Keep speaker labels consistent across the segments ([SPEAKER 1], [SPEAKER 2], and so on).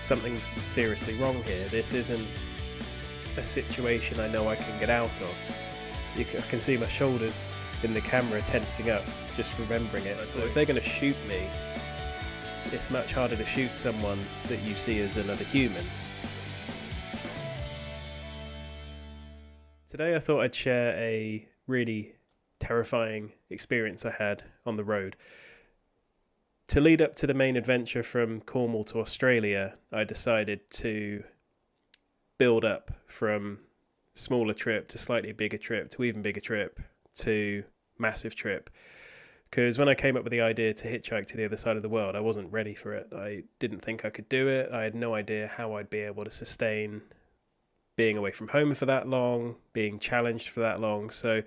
[SPEAKER 1] something's seriously wrong here. This isn't a situation I know I can get out of. I can see my shoulders in the camera tensing up just remembering it. So if they're going to shoot me, it's much harder to shoot someone that you see as another human. Today I thought I'd share a really terrifying experience I had on the road. To lead up to the main adventure from Cornwall to Australia, I decided to build up from smaller trip to slightly bigger trip to even bigger trip to massive trip. Because when I came up with the idea to hitchhike to the other side of the world, I wasn't ready for it. I didn't think I could do it. I had no idea how I'd be able to sustain being away from home for that long, being challenged for that long. So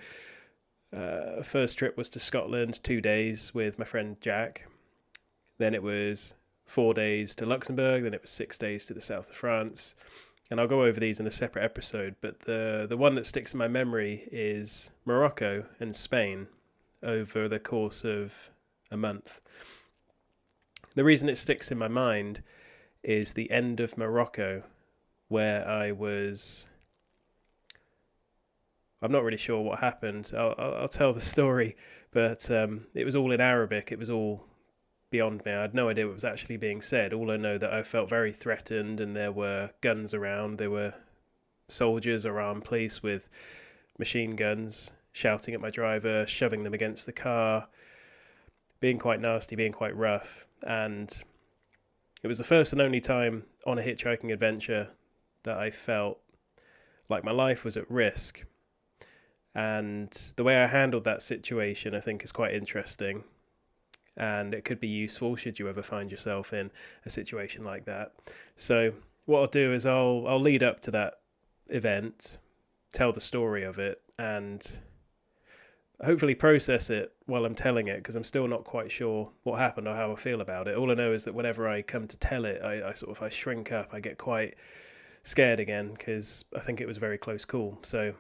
[SPEAKER 1] first trip was to Scotland, 2 days with my friend Jack. Then it was 4 days to Luxembourg. Then it was 6 days to the south of France. And I'll go over these in a separate episode. But the one that sticks in my memory is Morocco and Spain over the course of a month. The reason it sticks in my mind is the end of Morocco, where I'm not really sure what happened. I'll tell the story, but it was all in Arabic. It was all beyond me. I had no idea what was actually being said. All I know that I felt very threatened, and there were guns around. There were soldiers or armed police with machine guns shouting at my driver, shoving them against the car, being quite nasty, being quite rough. And it was the first and only time on a hitchhiking adventure that I felt like my life was at risk. And the way I handled that situation, I think, is quite interesting. And it could be useful should you ever find yourself in a situation like that. So what I'll do is I'll lead up to that event, tell the story of it, and hopefully process it while I'm telling it, because I'm still not quite sure what happened or how I feel about it. All I know is that whenever I come to tell it, I shrink up. I get quite scared again, because I think it was a very close call. So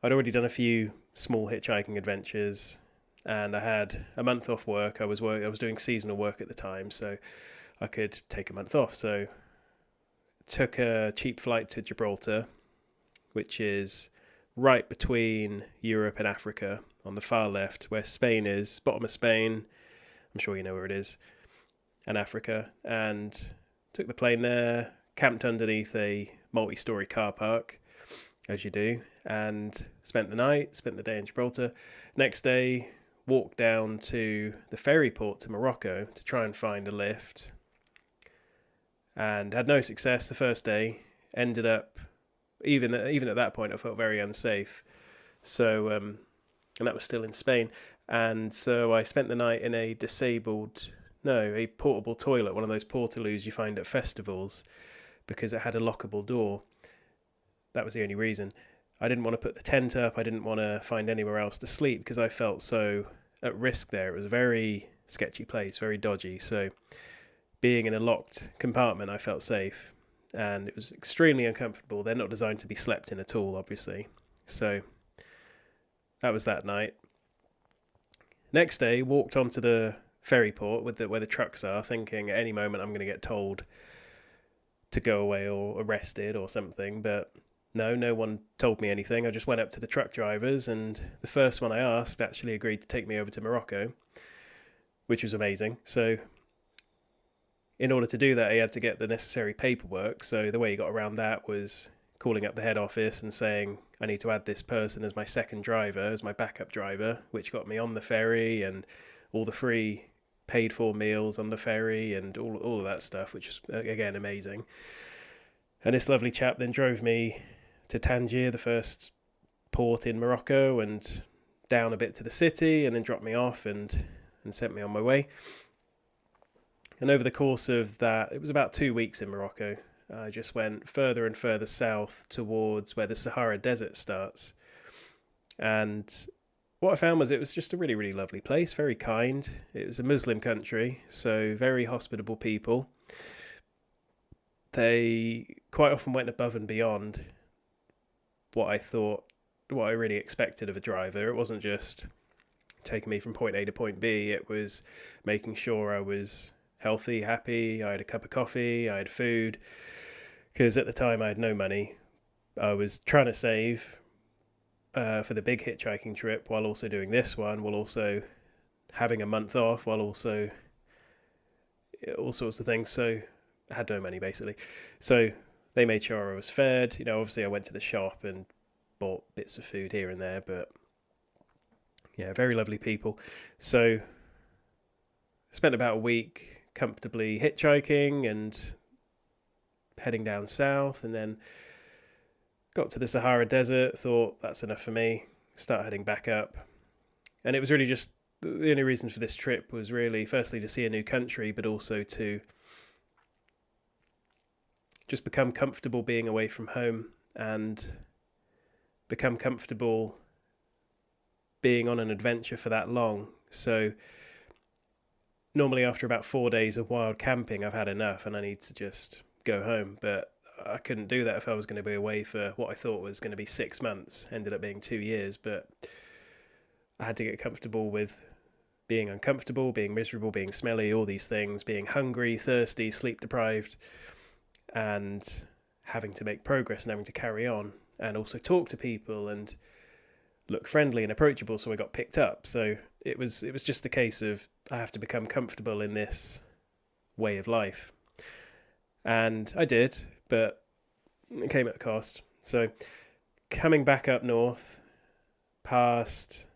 [SPEAKER 1] I'd already done a few small hitchhiking adventures, and I had a month off work. I was doing seasonal work at the time, so I could take a month off. So took a cheap flight to Gibraltar, which is right between Europe and Africa on the far left, where Spain is, bottom of Spain. I'm sure you know where it is, and Africa. And took the plane there, camped underneath a multi-story car park, as you do, and spent the day in Gibraltar. Next day, walked down to the ferry port to Morocco to try and find a lift, and had no success the first day. Ended up, even at that point, I felt very unsafe. So, and that was still in Spain. And so I spent the night in a portable toilet, one of those portaloos you find at festivals, because it had a lockable door. That was the only reason. I didn't want to put the tent up. I didn't want to find anywhere else to sleep because I felt so at risk there. It was a very sketchy place, very dodgy. So being in a locked compartment, I felt safe. And it was extremely uncomfortable. They're not designed to be slept in at all, obviously. So that was that night. Next day, walked onto the ferry port where the trucks are, thinking at any moment I'm going to get told to go away or arrested or something. But no one told me anything. I just went up to the truck drivers, and the first one I asked actually agreed to take me over to Morocco, which was amazing. So in order to do that, he had to get the necessary paperwork. So the way he got around that was calling up the head office and saying, I need to add this person as my second driver, as my backup driver, which got me on the ferry and all the free paid for meals on the ferry and all of that stuff, which is, again, amazing. And this lovely chap then drove me to Tangier, the first port in Morocco, and down a bit to the city, and then dropped me off and sent me on my way. And over the course of that, it was about 2 weeks in Morocco. I just went further and further south towards where the Sahara Desert starts. And what I found was it was just a really, really lovely place, very kind. It was a Muslim country, so very hospitable people. They quite often went above and beyond what I really expected of a driver. It wasn't just taking me from point A to point B. It was making sure I was healthy, happy. I had a cup of coffee, I had food, because at the time I had no money. I was trying to save for the big hitchhiking trip while also doing this one, while also having a month off, while also all sorts of things. So I had no money basically. So they made sure I was fed. Obviously I went to the shop and bought bits of food here and there, but yeah, very lovely people. So spent about a week comfortably hitchhiking and heading down south, and then got to the Sahara Desert, thought that's enough for me, start heading back up. And it was really just, the only reason for this trip was really firstly to see a new country, but also to just become comfortable being away from home and become comfortable being on an adventure for that long. So normally after about 4 days of wild camping, I've had enough and I need to just go home. But I couldn't do that if I was going to be away for what I thought was going to be 6 months. Ended up being 2 years, but I had to get comfortable with being uncomfortable, being miserable, being smelly, all these things, being hungry, thirsty, sleep deprived, and having to make progress and having to carry on and also talk to people and look friendly and approachable, so I got picked up. So it was just a case of I have to become comfortable in this way of life. And I did, but it came at a cost. So coming back up north, past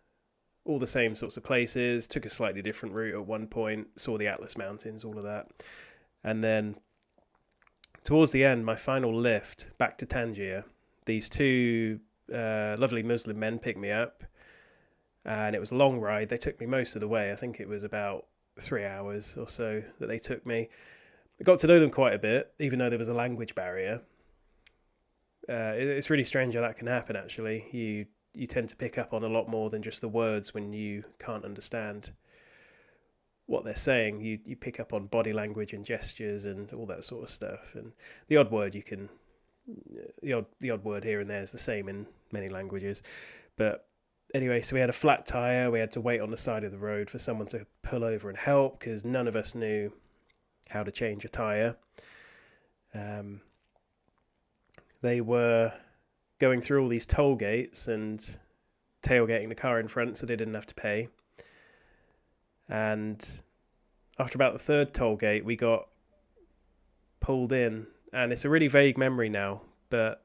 [SPEAKER 1] all the same sorts of places, took a slightly different route at one point, saw the Atlas Mountains, all of that. And then towards the end, my final lift back to Tangier, these two lovely Muslim men picked me up, and it was a long ride. They took me most of the way. I think it was about 3 hours or so that they took me. I got to know them quite a bit, even though there was a language barrier. It's really strange how that can happen, actually. You tend to pick up on a lot more than just the words when you can't understand what they're saying. You pick up on body language and gestures and all that sort of stuff. And the odd word the odd word here and there is the same in many languages. But anyway, so we had a flat tire. We had to wait on the side of the road for someone to pull over and help, because none of us knew how to change a tire. They were going through all these toll gates and tailgating the car in front so they didn't have to pay. And after about the third toll gate, we got pulled in, and it's a really vague memory now, but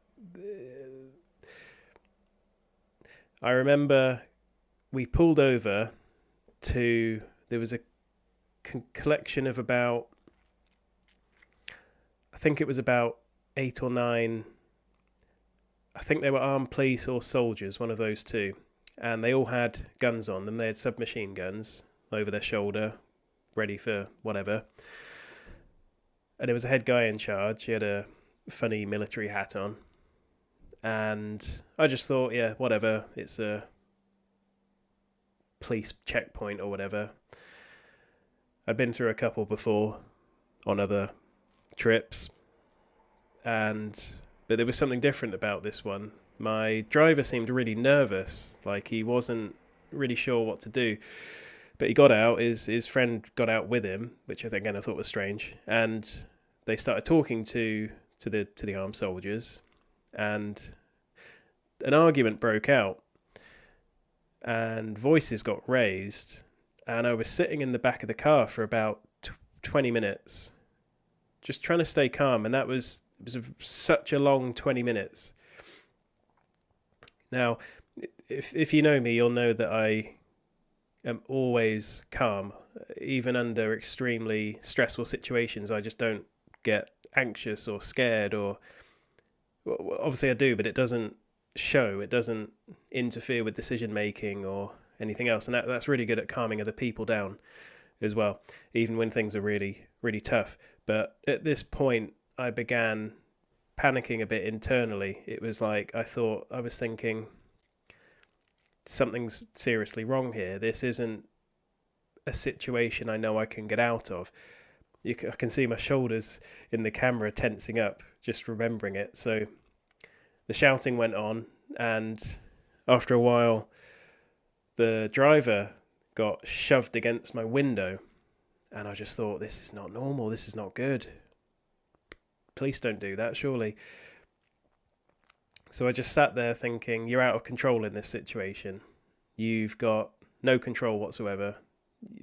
[SPEAKER 1] I remember we pulled over to, there was a collection of about, I think it was about 8 or 9, I think they were armed police or soldiers, one of those two. And they all had guns on them. They had submachine guns over their shoulder, ready for whatever. And there was a head guy in charge. He had a funny military hat on. And I just thought, yeah, whatever. It's a police checkpoint or whatever. I'd been through a couple before on other trips. But there was something different about this one. My driver seemed really nervous, like he wasn't really sure what to do. But he got out, his friend got out with him, which I thought was strange. And they started talking to the armed soldiers, and an argument broke out, and voices got raised, and I was sitting in the back of the car for about 20 minutes, just trying to stay calm, and it was such a long 20 minutes. Now, if you know me, you'll know that I am always calm, even under extremely stressful situations. I just don't get anxious or scared, or well, obviously I do, but it doesn't show. It doesn't interfere with decision making or anything else, and that's really good at calming other people down as well, even when things are really, really tough. But at this point, I began panicking a bit internally. It was like I was thinking, something's seriously wrong here. This isn't a situation I know I can get out of. I can see my shoulders in the camera tensing up, just remembering it. So the shouting went on, and after a while, the driver got shoved against my window, And I just thought, this is not normal. This is not good. Police don't do that, surely. So I just sat there thinking, you're out of control in this situation. You've got no control whatsoever.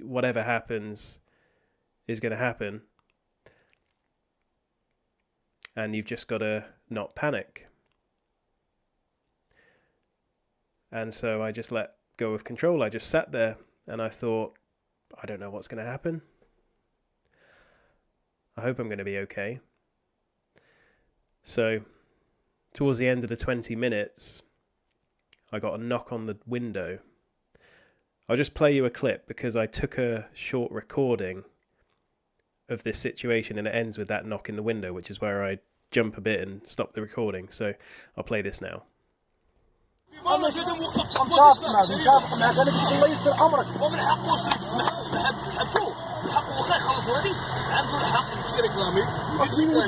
[SPEAKER 1] Whatever happens is going to happen. And you've just got to not panic. And so I just let go of control. I just sat there and I thought, I don't know what's going to happen. I hope I'm going to be okay. So towards the end of the 20 minutes, I got a knock on the window. I'll just play you a clip because I took a short recording of this situation and it ends with that knock in the window, which is where I jump a bit and stop the recording. So I'll play this now.
[SPEAKER 2] الله يشهد موقف متابق معك انا قلت الله يسر امرك ومن حقه تسحبوه الحق واخا يخلصوا هذه عنده الحق يشتري كلامي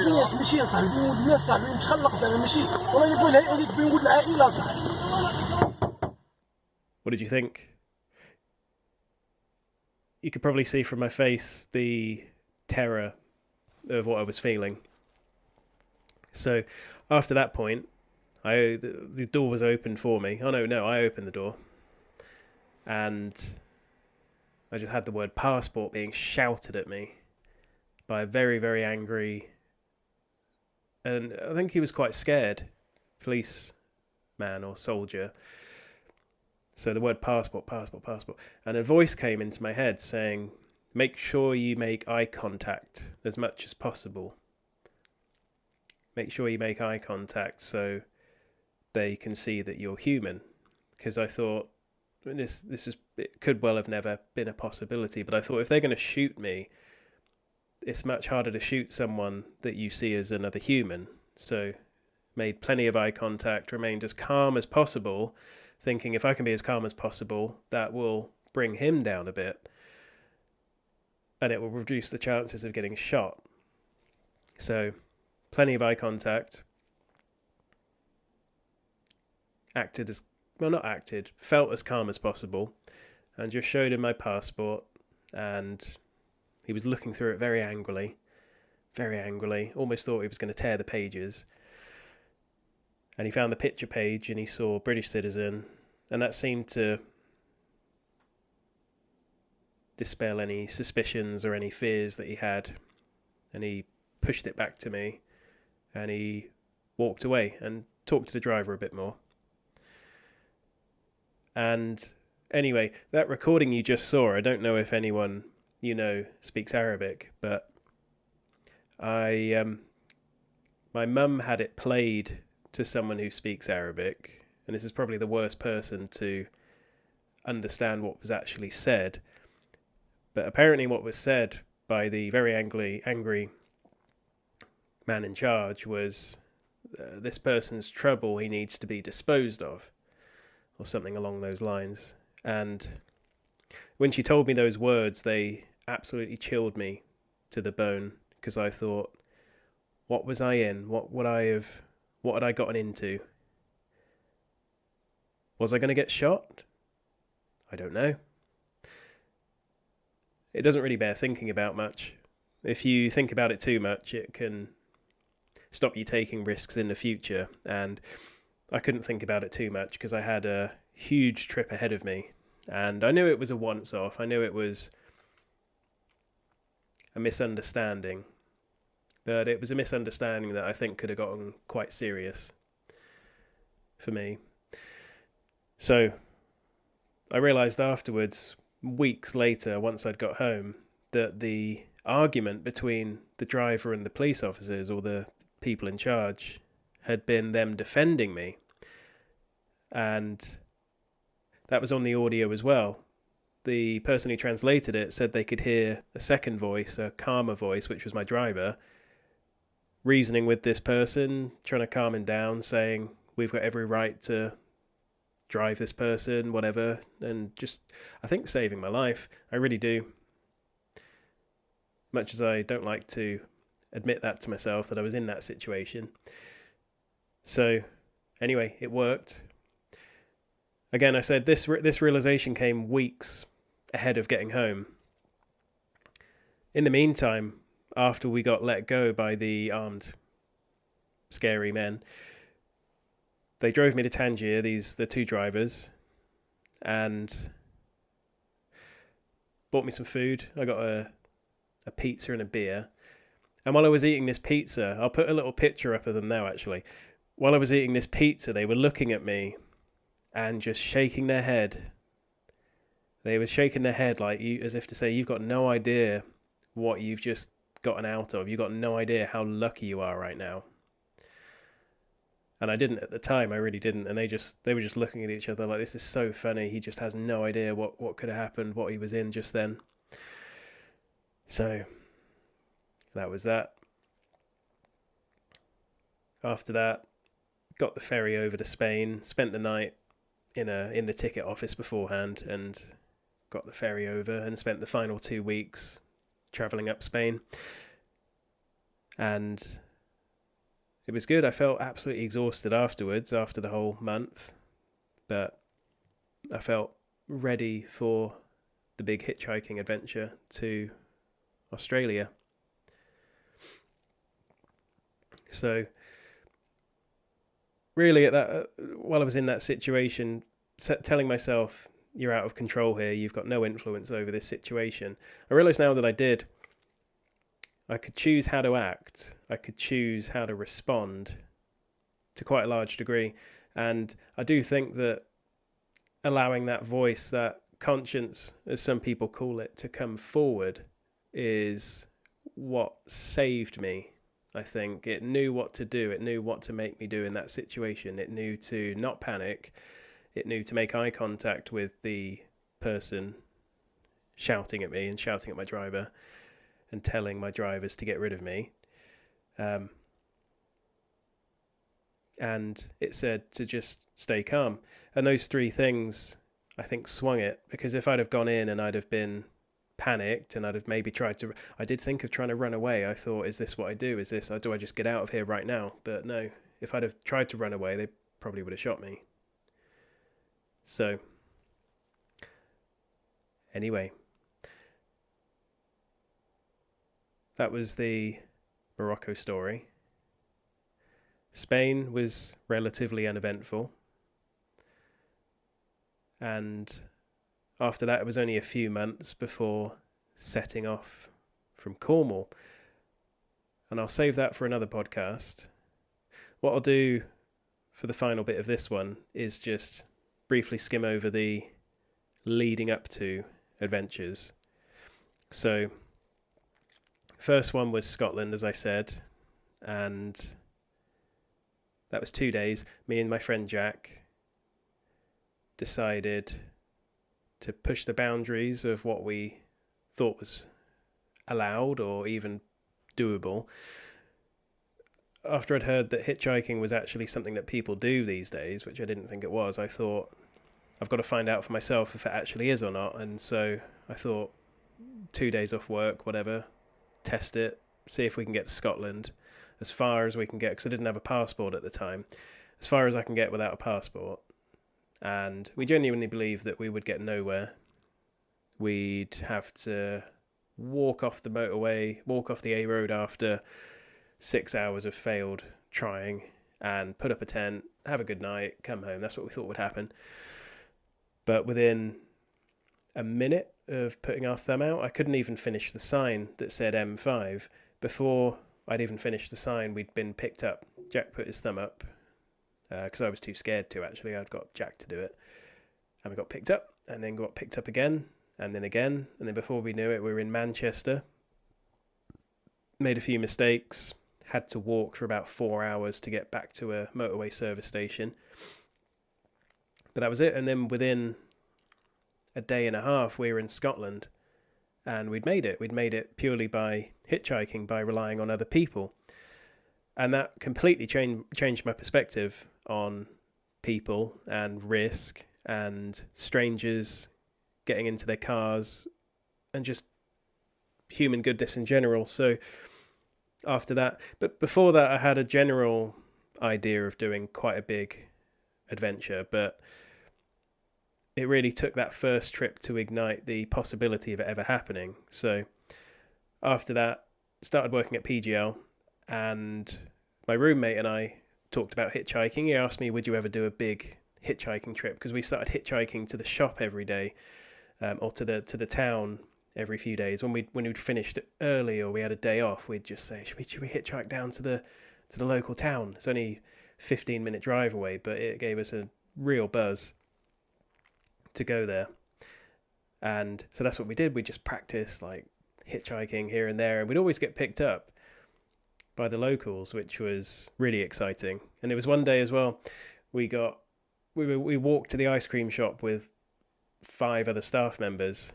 [SPEAKER 2] الناس ماشي يا صاحبي الناس صاحبي متخلق صاحبي ماشي والله يقول الهيئه اللي بنقول العائله صاحبي.
[SPEAKER 1] What did you think? You could probably see from my face the terror of what I was feeling. So after that point, the door was opened for me. Oh no, I opened the door. And I just had the word passport being shouted at me by a very, very angry, and I think he was quite scared, policeman or soldier. So the word passport. And a voice came into my head saying, make sure you make eye contact as much as possible. Make sure you make eye contact so they can see that you're human. Because I thought, it could well have never been a possibility, but I thought if they're going to shoot me, it's much harder to shoot someone that you see as another human. So made plenty of eye contact, remained as calm as possible, thinking if I can be as calm as possible, that will bring him down a bit and it will reduce the chances of getting shot. So plenty of eye contact, felt as calm as possible, and just showed him my passport, and he was looking through it very angrily, almost thought he was going to tear the pages. And he found the picture page and he saw British citizen, and that seemed to dispel any suspicions or any fears that he had. And he pushed it back to me and he walked away and talked to the driver a bit more. And anyway, that recording you just saw, I don't know if anyone you know speaks Arabic, but my mum had it played to someone who speaks Arabic, and this is probably the worst person to understand what was actually said. But apparently what was said by the very angry man in charge was, this person's trouble, he needs to be disposed of, or something along those lines. And when she told me those words, they absolutely chilled me to the bone, because I thought, what was I in? What had I gotten into? Was I going to get shot? I don't know. It doesn't really bear thinking about much. If you think about it too much, it can stop you taking risks in the future. And I couldn't think about it too much because I had a huge trip ahead of me. And I knew it was a once-off. I knew it was a misunderstanding. But it was a misunderstanding that I think could have gotten quite serious for me. So I realised afterwards, weeks later, once I'd got home, that the argument between the driver and the police officers, or the people in charge, had been them defending me. And that was on the audio as well. The person who translated it said they could hear a second voice, a calmer voice, which was my driver, reasoning with this person, trying to calm him down, saying, we've got every right to drive this person, whatever, and just, I think, saving my life. I really do. Much as I don't like to admit that to myself, that I was in that situation. So, anyway, it worked. Again, I said this realization came weeks ahead of getting home. In the meantime, after we got let go by the armed, scary men, they drove me to Tangier, the two drivers, and bought me some food. I got a pizza and a beer. And while I was eating this pizza, I'll put a little picture up of them now, actually. While I was eating this pizza, they were looking at me and just shaking their head. They were shaking their head like you, as if to say, you've got no idea what you've just gotten out of. You've got no idea how lucky you are right now. And I didn't at the time, I really didn't. And they were just looking at each other like, this is so funny. He just has no idea what could have happened, what he was in just then. So that was that. After that, got the ferry over to Spain, spent the night in the ticket office beforehand, and got the ferry over and spent the final 2 weeks travelling up Spain. And it was good. I felt absolutely exhausted afterwards, after the whole month, but I felt ready for the big hitchhiking adventure to Australia. So really, while I was in that situation, telling myself, you're out of control here, you've got no influence over this situation, I realise now that I could choose how to act, I could choose how to respond to quite a large degree. And I do think that allowing that voice, that conscience, as some people call it, to come forward is what saved me. I think it knew what to do. It knew what to make me do in that situation. It knew to not panic. It knew to make eye contact with the person shouting at me and shouting at my driver and telling my drivers to get rid of me. And it said to just stay calm. And those three things, I think, swung it. Because if I'd have gone in and I'd have been panicked and I'd have maybe I did think of trying to run away. I thought, is this what I do? Do I just get out of here right now? But no, if I'd have tried to run away, they probably would have shot me. So anyway, that was the Morocco story. Spain was relatively uneventful. And after that, it was only a few months before setting off from Cornwall. And I'll save that for another podcast. What I'll do for the final bit of this one is just briefly skim over the leading up to adventures. So, first one was Scotland, as I said, and that was 2 days. Me and my friend Jack decided to push the boundaries of what we thought was allowed or even doable. After I'd heard that hitchhiking was actually something that people do these days, which I didn't think it was, I thought, I've got to find out for myself if it actually is or not. And so I thought, 2 days off work, whatever, test it, see if we can get to Scotland, as far as we can get, because I didn't have a passport at the time, as far as I can get without a passport. And we genuinely believed that we would get nowhere. We'd have to walk off the motorway, walk off the A road after 6 hours of failed trying, and put up a tent, have a good night, come home. That's what we thought would happen. But within a minute of putting our thumb out, I couldn't even finish the sign that said M5. Before I'd even finished the sign, we'd been picked up. Jack put his thumb up, because I was too scared to, actually. I'd got Jack to do it. And we got picked up, and then got picked up again, and then before we knew it, we were in Manchester. Made a few mistakes, had to walk for about 4 hours to get back to a motorway service station. But that was it, and then within a day and a half, we were in Scotland, and we'd made it. We'd made it purely by hitchhiking, by relying on other people. And that completely changed my perspective on people and risk and strangers getting into their cars and just human goodness in general. So after that, but before that, I had a general idea of doing quite a big adventure, but it really took that first trip to ignite the possibility of it ever happening. So after that, started working at PGL, and my roommate and I talked about hitchhiking. He asked me, would you ever do a big hitchhiking trip? Because we started hitchhiking to the shop every day, or to the town every few days. When we'd finished early or we had a day off, we'd just say, should we hitchhike down to the local town? It's only 15-minute drive away, but it gave us a real buzz to go there. And so that's what we did. We just practiced like hitchhiking here and there, and we'd always get picked up by the locals, which was really exciting. And it was one day as well, we walked to the ice cream shop with 5 other staff members,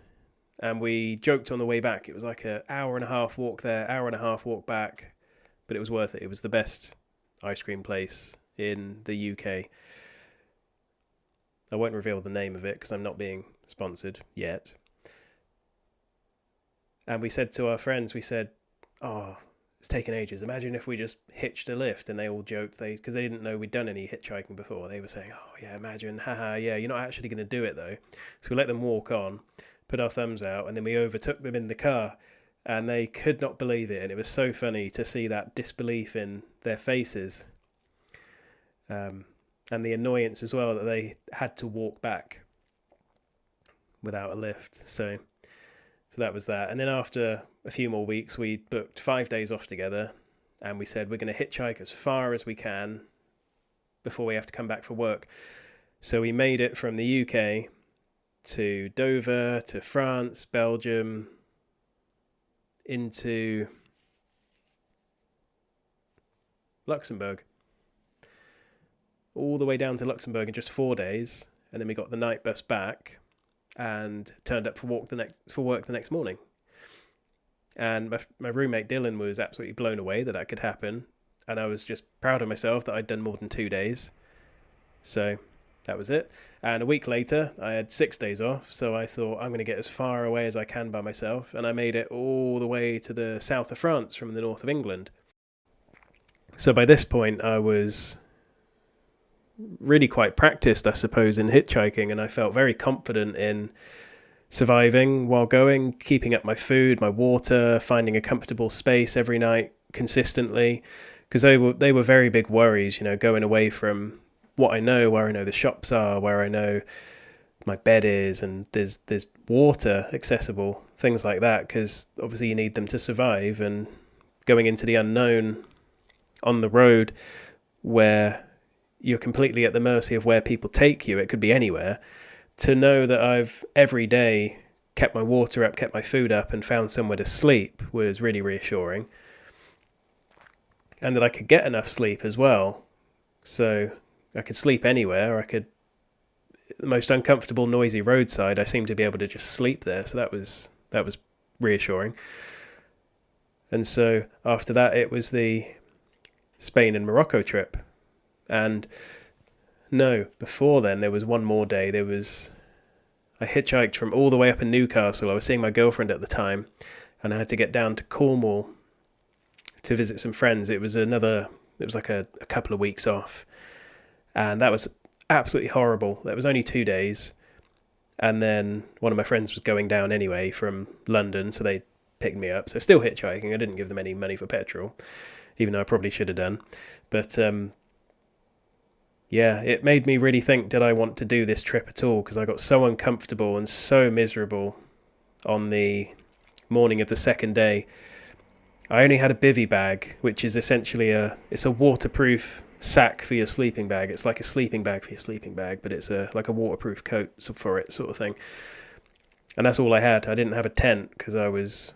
[SPEAKER 1] and we joked on the way back. It was like an hour and a half walk there, hour and a half walk back, but it was worth it. It was the best ice cream place in the UK. I won't reveal the name of it because I'm not being sponsored yet. And we said to our friends, oh, it's taken ages. Imagine if we just hitched a lift. And they all joked, because they didn't know we'd done any hitchhiking before. They were saying, oh yeah, imagine, haha, yeah, you're not actually going to do it though. So we let them walk on, put our thumbs out, and then we overtook them in the car, and they could not believe it. And it was so funny to see that disbelief in their faces, and the annoyance as well that they had to walk back without a lift. So that was that. And then after a few more weeks, we booked 5 days off together, and we said we're going to hitchhike as far as we can before we have to come back for work. So we made it from the UK to Dover, to France, Belgium, into Luxembourg, all the way down to Luxembourg in just 4 days. And then we got the night bus back and turned up for work the next morning. And my roommate Dylan was absolutely blown away that could happen, and I was just proud of myself that I'd done more than 2 days. So that was it. And a week later I had 6 days off, so I thought I'm going to get as far away as I can by myself, and I made it all the way to the south of France from the north of England. So by this point I was really quite practiced, I suppose, in hitchhiking, and I felt very confident in surviving while going, keeping up my food, my water, finding a comfortable space every night consistently, because they were very big worries, going away from what I know, where I know the shops are, where I know my bed is, and there's water accessible, things like that, because obviously you need them to survive. And going into the unknown on the road where you're completely at the mercy of where people take you, it could be anywhere, to know that I've every day kept my water up, kept my food up, and found somewhere to sleep was really reassuring. And that I could get enough sleep as well. So I could sleep anywhere. The most uncomfortable, noisy roadside, I seemed to be able to just sleep there. So that was reassuring. And so after that, it was the Spain and Morocco trip. And no, before then, there was one more day. I hitchhiked from all the way up in Newcastle. I was seeing my girlfriend at the time, and I had to get down to Cornwall to visit some friends. It was like a couple of weeks off, and that was absolutely horrible. That was only 2 days, and then one of my friends was going down anyway from London, so they picked me up. So still hitchhiking. I didn't give them any money for petrol, even though I probably should have done. But yeah, it made me really think, did I want to do this trip at all? Because I got so uncomfortable and so miserable on the morning of the second day. I only had a bivvy bag, which is essentially it's a waterproof sack for your sleeping bag. It's like a sleeping bag for your sleeping bag, but it's like a waterproof coat for it, sort of thing. And that's all I had. I didn't have a tent because I was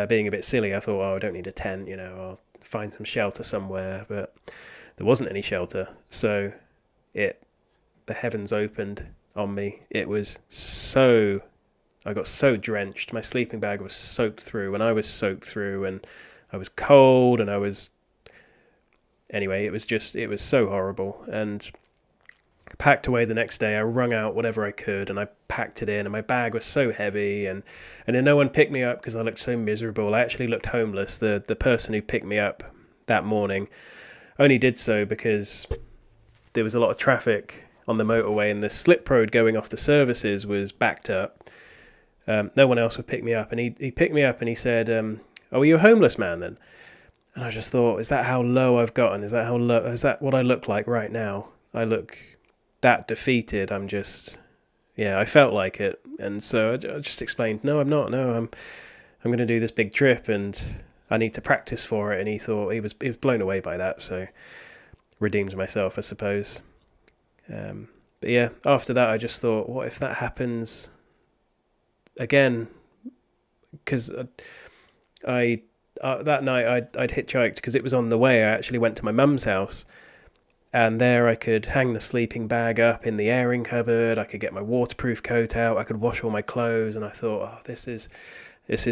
[SPEAKER 1] being a bit silly. I thought, I don't need a tent, I'll find some shelter somewhere, but there wasn't any shelter. So the heavens opened on me. I got so drenched. My sleeping bag was soaked through, and I was soaked through, and I was cold, and anyway, it was so horrible. And I packed away the next day. I wrung out whatever I could, and I packed it in, and my bag was so heavy, and then no one picked me up because I looked so miserable. I actually looked homeless. The person who picked me up that morning only did so because there was a lot of traffic on the motorway, and the slip road going off the services was backed up. No one else would pick me up. And he picked me up and he said, "Oh, are you a homeless man then?" And I just thought, is that how low I've gotten? Is that what I look like right now? I look that defeated. I felt like it. And so I just explained, no, I'm not. No, I'm going to do this big trip and I need to practice for it. And he thought he was blown away by that. So redeemed myself, I suppose. But yeah, after that, I just thought, what if that happens again? Because that night I'd hitchhiked because it was on the way. I actually went to my mum's house, and there I could hang the sleeping bag up in the airing cupboard. I could get my waterproof coat out. I could wash all my clothes, and I thought, oh, this is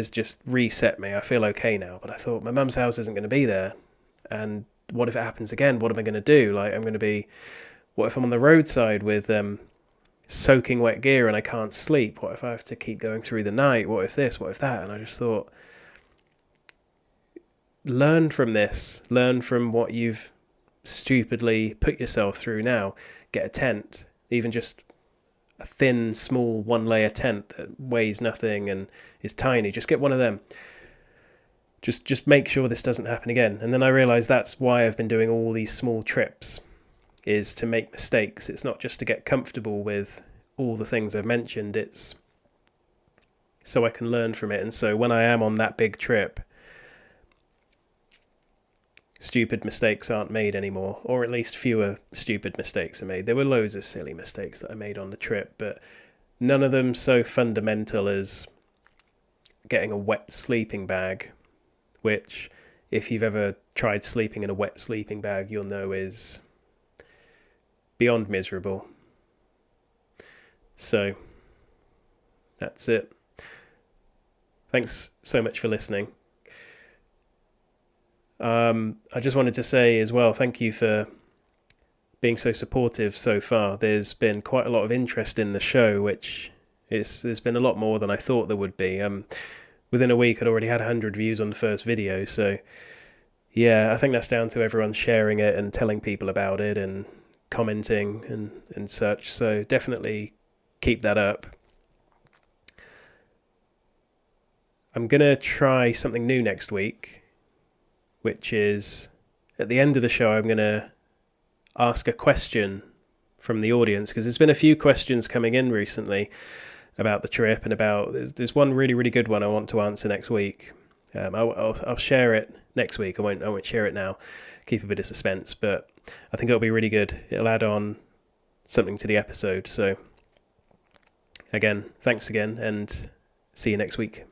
[SPEAKER 1] just reset me. I feel okay now. But I thought my mum's house isn't going to be there, and what if it happens again? What am I going to do? Like, what if I'm on the roadside with soaking wet gear and I can't sleep? What if I have to keep going through the night? What if this? What if that? And I just thought, learn from this. Learn from what you've stupidly put yourself through now. Get a tent, even just a thin, small, one-layer tent that weighs nothing and is tiny. Just get one of them. Just make sure this doesn't happen again. And then I realised that's why I've been doing all these small trips, is to make mistakes. It's not just to get comfortable with all the things I've mentioned. It's so I can learn from it. And so when I am on that big trip, stupid mistakes aren't made anymore, or at least fewer stupid mistakes are made. There were loads of silly mistakes that I made on the trip, but none of them so fundamental as getting a wet sleeping bag, which, if you've ever tried sleeping in a wet sleeping bag, you'll know is beyond miserable. So that's it. Thanks so much for listening. I just wanted to say as well, thank you for being so supportive so far. There's been quite a lot of interest in the show, which there's been a lot more than I thought there would be. Within a week, I'd already had 100 views on the first video. So yeah, I think that's down to everyone sharing it and telling people about it and commenting and such. So definitely keep that up. I'm going to try something new next week, which is at the end of the show, I'm going to ask a question from the audience, because there's been a few questions coming in recently about the trip and about, there's one really, really good one I want to answer next week. I'll share it next week. I won't share it now. Keep a bit of suspense, but I think it'll be really good. It'll add on something to the episode. So again, thanks again, and see you next week.